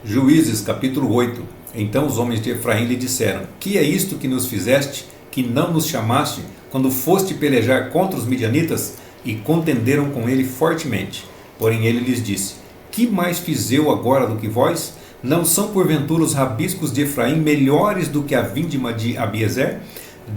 Juízes capítulo 8. Então os homens de Efraim lhe disseram: Que é isto que nos fizeste, que não nos chamaste, quando foste pelejar contra os midianitas? E contenderam com ele fortemente. Porém ele lhes disse: Que mais fiz eu agora do que vós? Não são porventura os rabiscos de Efraim melhores do que a vindima de Abiezer?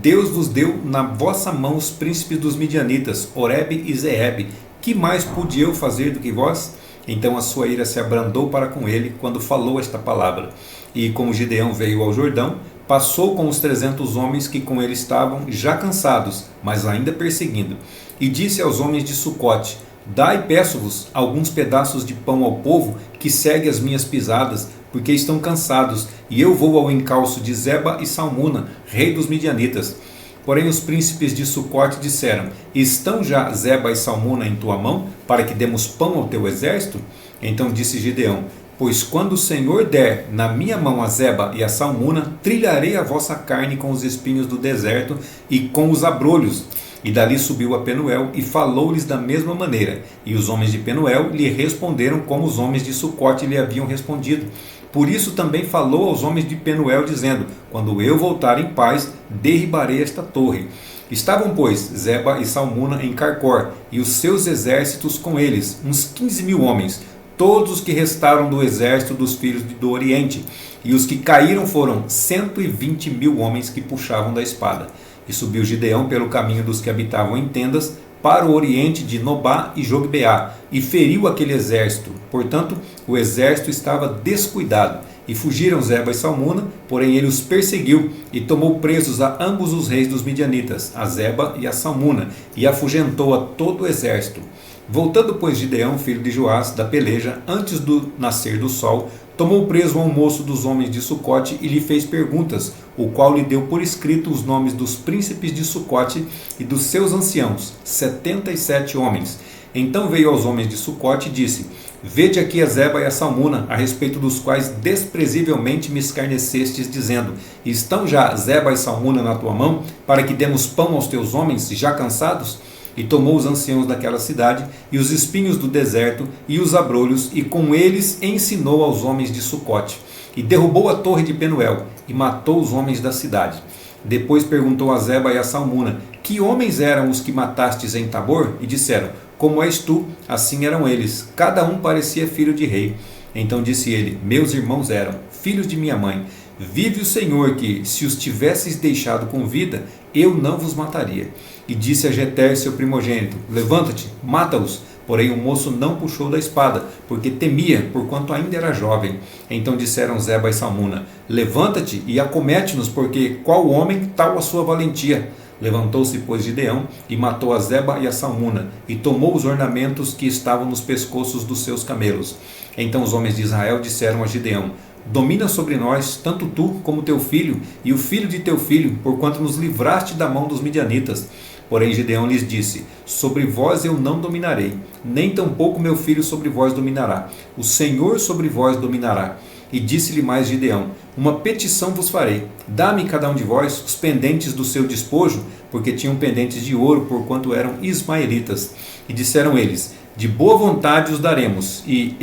Deus vos deu na vossa mão os príncipes dos midianitas, Oreb e Zeeb. Que mais pude eu fazer do que vós? Então a sua ira se abrandou para com ele, quando falou esta palavra. E como Gideão veio ao Jordão, passou com os 300 homens que com ele estavam, já cansados, mas ainda perseguindo. E disse aos homens de Sucote: Dai, peço-vos, alguns pedaços de pão ao povo, que segue as minhas pisadas, porque estão cansados, e eu vou ao encalço de Zeba e Salmuna, rei dos midianitas. Porém os príncipes de Sucote disseram: Estão já Zeba e Salmuna em tua mão, para que demos pão ao teu exército? Então disse Gideão: Pois quando o Senhor der na minha mão a Zeba e a Salmuna, trilharei a vossa carne com os espinhos do deserto e com os abrolhos. E dali subiu a Penuel e falou-lhes da mesma maneira. E os homens de Penuel lhe responderam como os homens de Sucote lhe haviam respondido. Por isso também falou aos homens de Penuel, dizendo: Quando eu voltar em paz, derribarei esta torre. Estavam, pois, Zeba e Salmuna em Carcor, e os seus exércitos com eles, uns 15.000 homens, todos os que restaram do exército dos filhos do Oriente. E os que caíram foram 120.000 homens que puxavam da espada. E subiu Gideão pelo caminho dos que habitavam em tendas, para o oriente de Nobá e Jogbeá, e feriu aquele exército. Portanto, o exército estava descuidado. E fugiram Zeba e Salmuna, porém ele os perseguiu, e tomou presos a ambos os reis dos midianitas, a Zeba e a Salmuna, e afugentou a todo o exército. Voltando, pois, Gideão, filho de Joás, da peleja, antes do nascer do sol, tomou preso um moço dos homens de Sucote e lhe fez perguntas, o qual lhe deu por escrito os nomes dos príncipes de Sucote e dos seus anciãos, 77 homens. Então veio aos homens de Sucote e disse: Vede aqui a Zeba e a Salmuna, a respeito dos quais desprezivelmente me escarnecestes, dizendo: Estão já Zeba e Salmuna na tua mão, para que demos pão aos teus homens, já cansados? E tomou os anciãos daquela cidade, e os espinhos do deserto, e os abrolhos, e com eles ensinou aos homens de Sucote. E derrubou a torre de Penuel, e matou os homens da cidade. Depois perguntou a Zeba e a Salmuna: Que homens eram os que matastes em Tabor? E disseram: Como és tu, assim eram eles, cada um parecia filho de rei. Então disse ele: Meus irmãos eram filhos de minha mãe. Vive o Senhor que, se os tivesseis deixado com vida, eu não vos mataria. E disse a Jeter, seu primogênito: Levanta-te, mata-os. Porém o moço não puxou da espada, porque temia, porquanto ainda era jovem. Então disseram Zeba e Salmuna: Levanta-te e acomete-nos, porque qual homem tal a sua valentia? Levantou-se, pois, Gideão, e matou a Zeba e a Salmuna, e tomou os ornamentos que estavam nos pescoços dos seus camelos. Então os homens de Israel disseram a Gideão: Domina sobre nós, tanto tu como teu filho, e o filho de teu filho, porquanto nos livraste da mão dos midianitas. Porém Gideão lhes disse: Sobre vós eu não dominarei, nem tampouco meu filho sobre vós dominará. O Senhor sobre vós dominará. E disse-lhe mais Gideão: Uma petição vos farei. Dá-me cada um de vós os pendentes do seu despojo, porque tinham pendentes de ouro, porquanto eram ismaelitas. E disseram eles: De boa vontade os daremos. E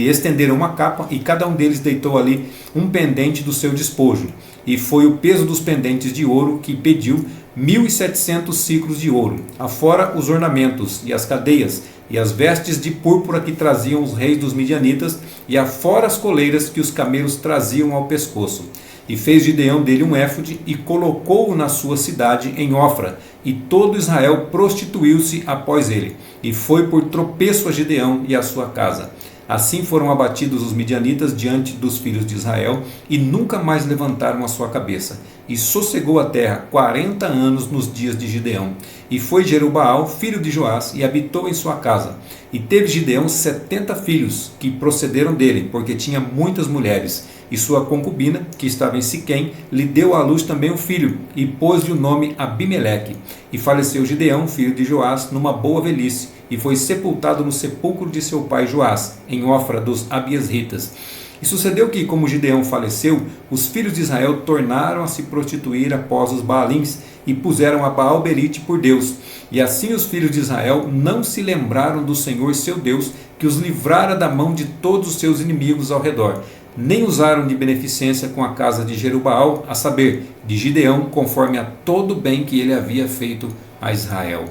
estenderam uma capa, e cada um deles deitou ali um pendente do seu despojo. E foi o peso dos pendentes de ouro que pediu 1.700 ciclos de ouro, afora os ornamentos e as cadeias, e as vestes de púrpura que traziam os reis dos midianitas, e afora as coleiras que os camelos traziam ao pescoço. E fez Gideão dele um éfode, e colocou-o na sua cidade em Ofra, e todo Israel prostituiu-se após ele, e foi por tropeço a Gideão e a sua casa. Assim foram abatidos os midianitas diante dos filhos de Israel, e nunca mais levantaram a sua cabeça. E sossegou a terra 40 anos nos dias de Gideão. E foi Jerubaal, filho de Joás, e habitou em sua casa. E teve Gideão 70 filhos, que procederam dele, porque tinha muitas mulheres. E sua concubina, que estava em Siquém, lhe deu à luz também um filho, e pôs-lhe o nome Abimeleque. E faleceu Gideão, filho de Joás, numa boa velhice, e foi sepultado no sepulcro de seu pai Joás, em Ofra dos Abiesritas. E sucedeu que, como Gideão faleceu, os filhos de Israel tornaram a se prostituir após os Baalins, e puseram a Baal-Berite por Deus. E assim os filhos de Israel não se lembraram do Senhor seu Deus, que os livrara da mão de todos os seus inimigos ao redor. Nem usaram de beneficência com a casa de Jerubaal, a saber, de Gideão, conforme a todo o bem que ele havia feito a Israel.